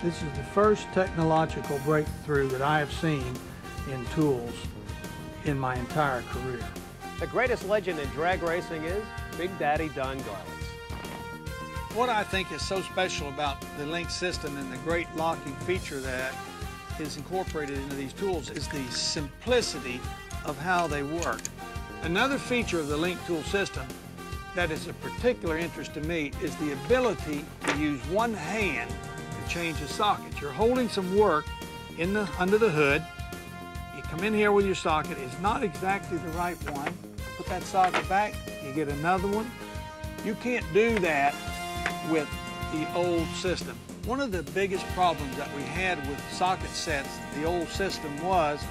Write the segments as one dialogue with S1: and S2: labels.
S1: This is the first technological breakthrough that I have seen in tools in my entire career.
S2: The greatest legend in drag racing is Big Daddy Don Garlits.
S1: What I think is so special about the Link system and the great locking feature that is incorporated into these tools is the simplicity of how they work. Another feature of the Link tool system that is of particular interest to me is the ability to use one hand to change a socket. You're holding some work under the hood. You come in here with your socket. It's not exactly the right one. Put that socket back, you get another one. You can't do that with the old system. One of the biggest problems that we had with socket sets, the old system, was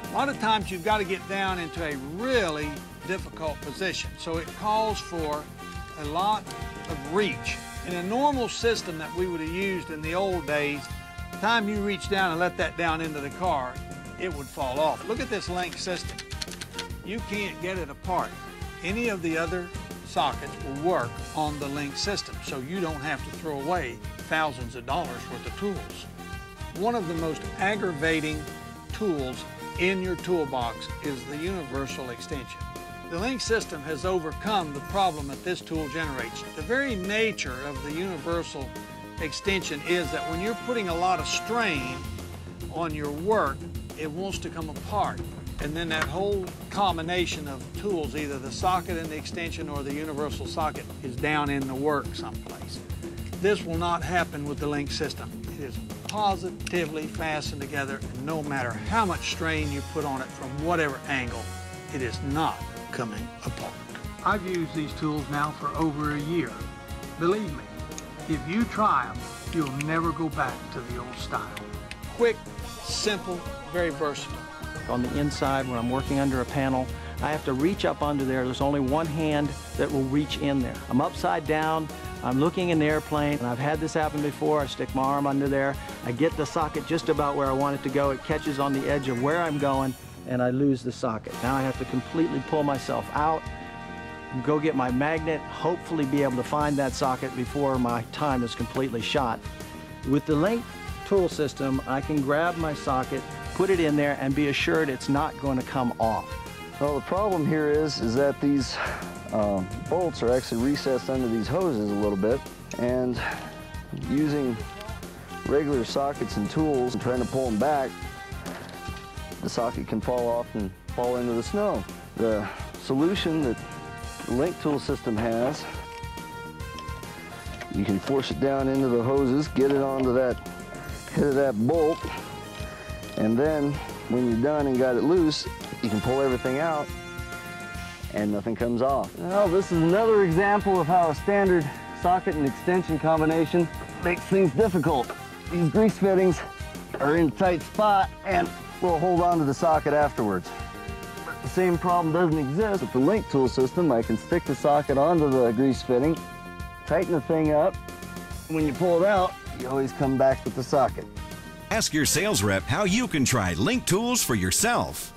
S1: a lot of times you've got to get down into a really difficult position. So it calls for a lot of reach. In a normal system that we would have used in the old days, the time you reach down and let that down into the car, it would fall off. Look at this Link system. You can't get it apart. Any of the other sockets will work on the Link system, so you don't have to throw away thousands of dollars worth of tools. One of the most aggravating tools in your toolbox is the universal extension. The Link system has overcome the problem that this tool generates. The very nature of the universal extension is that when you're putting a lot of strain on your work, it wants to come apart. And then that whole combination of tools, either the socket and the extension or the universal socket, is down in the work someplace. This will not happen with the Link system. It is positively fastened together, and no matter how much strain you put on it from whatever angle, it is not coming apart. I've used these tools now for over a year. Believe me, if you try them, you'll never go back to the old style. Quick, simple, very versatile.
S3: On the inside, when I'm working under a panel, I have to reach up under there. There's only one hand that will reach in there. I'm upside down, I'm looking in the airplane, and I've had this happen before. I stick my arm under there, I get the socket just about where I want it to go. It catches on the edge of where I'm going, and I lose the socket. Now I have to completely pull myself out, go get my magnet, hopefully be able to find that socket before my time is completely shot. With the Link tool system, I can grab my socket, put it in there, and be assured it's not going to come off.
S4: Well, the problem here is that these bolts are actually recessed under these hoses a little bit, and using regular sockets and tools and trying to pull them back, the socket can fall off and fall into the snow. The solution that the Link tool system has, you can force it down into the hoses, get it onto that head of that bolt, and then when you're done and got it loose, you can pull everything out and nothing comes off. Well, this is another example of how a standard socket and extension combination makes things difficult. These grease fittings are in a tight spot and we'll hold on to the socket afterwards. But the same problem doesn't exist with the Link tool system. I can stick the socket onto the grease fitting, tighten the thing up. When you pull it out, you always come back with the socket.
S5: Ask your sales rep how you can try Link Tools for yourself.